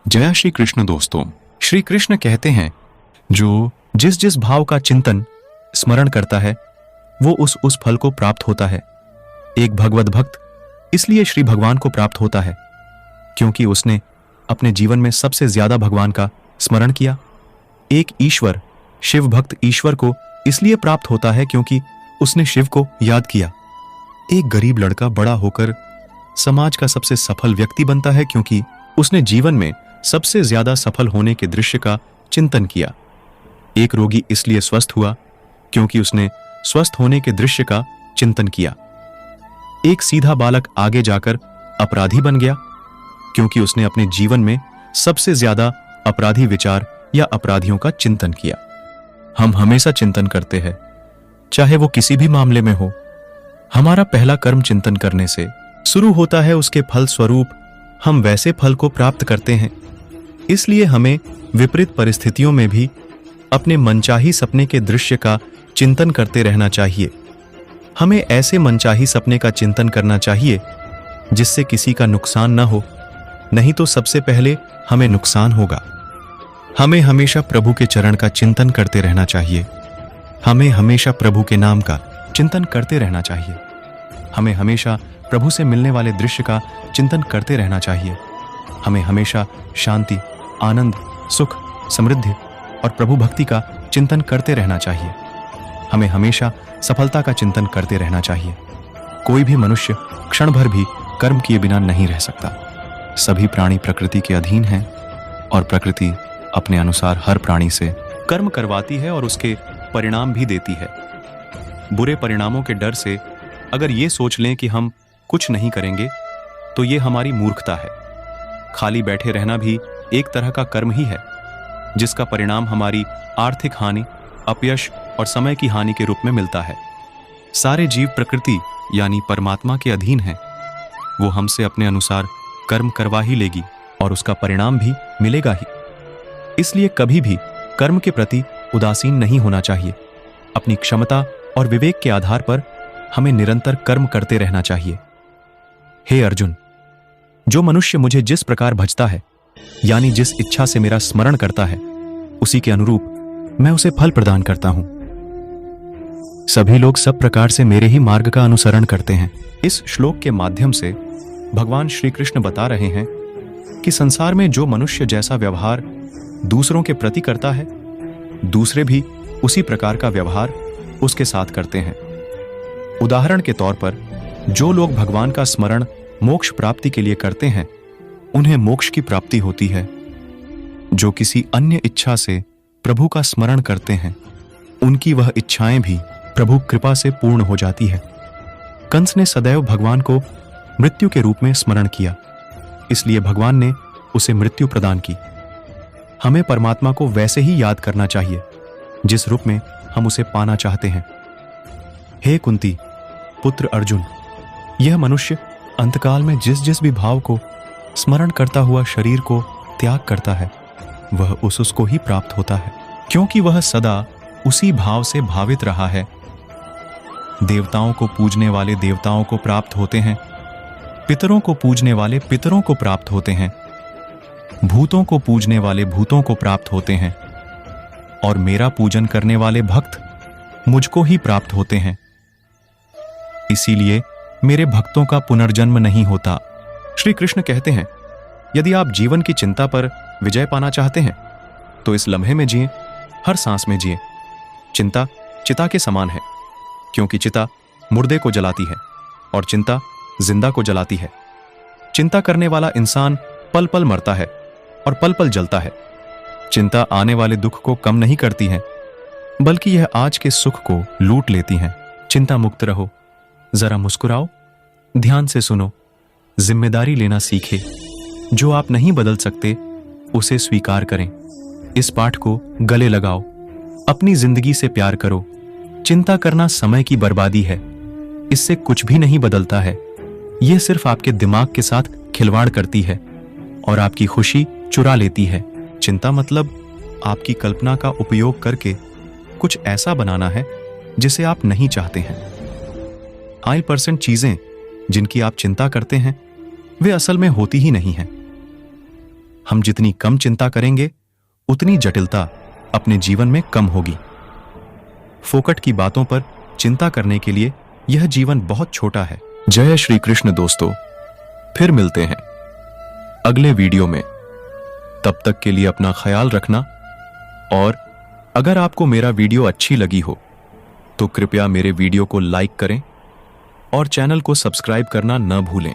जय श्री कृष्ण दोस्तों। श्री कृष्ण कहते हैं जो जिस जिस भाव का चिंतन स्मरण करता है वो उस फल को प्राप्त होता है। एक भगवत भक्त इसलिए श्री भगवान को प्राप्त होता है क्योंकि उसने अपने जीवन में सबसे ज्यादा भगवान का स्मरण किया। एक ईश्वर शिव भक्त ईश्वर को इसलिए प्राप्त होता है क्योंकि उसने शिव को याद किया। एक गरीब लड़का बड़ा होकर समाज का सबसे सफल व्यक्ति बनता है क्योंकि उसने जीवन में सबसे ज्यादा सफल होने के दृश्य का चिंतन किया। एक रोगी इसलिए स्वस्थ हुआ क्योंकि उसने स्वस्थ होने के दृश्य का चिंतन किया। एक सीधा बालक आगे जाकर अपराधी बन गया क्योंकि उसने अपने जीवन में सबसे ज्यादा अपराधी विचार या अपराधियों का चिंतन किया। हम हमेशा चिंतन करते हैं, चाहे वो किसी भी मामले में हो। हमारा पहला कर्म चिंतन करने से शुरू होता है, उसके फल स्वरूप हम वैसे फल को प्राप्त करते हैं। इसलिए हमें विपरीत परिस्थितियों में भी अपने मनचाही सपने के दृश्य का चिंतन करते रहना चाहिए। हमें ऐसे मनचाही सपने का चिंतन करना चाहिए जिससे किसी का नुकसान न हो, नहीं तो सबसे पहले हमें नुकसान होगा। हमें हमेशा प्रभु के चरण का चिंतन करते रहना चाहिए। हमें हमेशा प्रभु के नाम का चिंतन करते रहना चाहिए। हमें हमेशा प्रभु से मिलने वाले दृश्य का चिंतन करते रहना चाहिए। हमें हमेशा शांति, आनंद, सुख, समृद्धि और प्रभु भक्ति का चिंतन करते रहना चाहिए। हमें हमेशा सफलता का चिंतन करते रहना चाहिए। कोई भी मनुष्य क्षण भर भी कर्म किए बिना नहीं रह सकता। सभी प्राणी प्रकृति के अधीन हैं और प्रकृति अपने अनुसार हर प्राणी से कर्म करवाती है और उसके परिणाम भी देती है। बुरे परिणामों के डर से अगर ये सोच लें कि हम कुछ नहीं करेंगे तो ये हमारी मूर्खता है। खाली बैठे रहना भी एक तरह का कर्म ही है जिसका परिणाम हमारी आर्थिक हानि, अपयश और समय की हानि के रूप में मिलता है। सारे जीव प्रकृति यानी परमात्मा के अधीन हैं। वो हमसे अपने अनुसार कर्म करवा ही लेगी और उसका परिणाम भी मिलेगा ही। इसलिए कभी भी कर्म के प्रति उदासीन नहीं होना चाहिए। अपनी क्षमता और विवेक के आधार पर हमें निरंतर कर्म करते रहना चाहिए। हे अर्जुन, जो मनुष्य मुझे जिस प्रकार भजता है यानी जिस इच्छा से मेरा स्मरण करता है उसी के अनुरूप मैं उसे फल प्रदान करता हूं। सभी लोग सब प्रकार से मेरे ही मार्ग का अनुसरण करते हैं। इस श्लोक के माध्यम से भगवान श्री कृष्ण बता रहे हैं कि संसार में जो मनुष्य जैसा व्यवहार दूसरों के प्रति करता है, दूसरे भी उसी प्रकार का व्यवहार उसके साथ करते हैं। उदाहरण के तौर पर जो लोग भगवान का स्मरण मोक्ष प्राप्ति के लिए करते हैं उन्हें मोक्ष की प्राप्ति होती है। जो किसी अन्य इच्छा से प्रभु का स्मरण करते हैं उनकी वह इच्छाएं भी प्रभु कृपा से पूर्ण हो जाती है। कंस ने सदैव भगवान को मृत्यु के रूप में स्मरण किया, इसलिए भगवान ने उसे मृत्यु प्रदान की। हमें परमात्मा को वैसे ही याद करना चाहिए जिस रूप में हम उसे पाना चाहते हैं। हे कुंती पुत्र अर्जुन, यह मनुष्य अंतकाल में जिस जिस भी भाव को स्मरण करता हुआ शरीर को त्याग करता है वह उसको ही प्राप्त होता है, क्योंकि वह सदा उसी भाव से भावित रहा है। देवताओं को पूजने वाले देवताओं को प्राप्त होते हैं, पितरों को पूजने वाले पितरों को प्राप्त होते हैं, भूतों को पूजने वाले भूतों को प्राप्त होते हैं और मेरा पूजन करने वाले भक्त मुझको ही प्राप्त होते हैं। इसीलिए मेरे भक्तों का पुनर्जन्म नहीं होता। श्री कृष्ण कहते हैं, यदि आप जीवन की चिंता पर विजय पाना चाहते हैं तो इस लम्हे में जिए, हर सांस में जिए। चिंता चिता के समान है क्योंकि चिता मुर्दे को जलाती है और चिंता जिंदा को जलाती है। चिंता करने वाला इंसान पल पल मरता है और पल पल जलता है। चिंता आने वाले दुख को कम नहीं करती है बल्कि यह आज के सुख को लूट लेती हैं। चिंता मुक्त रहो, जरा मुस्कुराओ, ध्यान से सुनो, जिम्मेदारी लेना सीखे। जो आप नहीं बदल सकते उसे स्वीकार करें। इस पाठ को गले लगाओ, अपनी जिंदगी से प्यार करो। चिंता करना समय की बर्बादी है, इससे कुछ भी नहीं बदलता है। यह सिर्फ आपके दिमाग के साथ खिलवाड़ करती है और आपकी खुशी चुरा लेती है। चिंता मतलब आपकी कल्पना का उपयोग करके कुछ ऐसा बनाना है जिसे आप नहीं चाहते हैं। 8% चीजें जिनकी आप चिंता करते हैं वे असल में होती ही नहीं हैं। हम जितनी कम चिंता करेंगे उतनी जटिलता अपने जीवन में कम होगी। फोकट की बातों पर चिंता करने के लिए यह जीवन बहुत छोटा है। जय श्री कृष्ण दोस्तों, फिर मिलते हैं अगले वीडियो में। तब तक के लिए अपना ख्याल रखना, और अगर आपको मेरा वीडियो अच्छी लगी हो तो कृपया मेरे वीडियो को लाइक करें और चैनल को सब्सक्राइब करना न भूलें।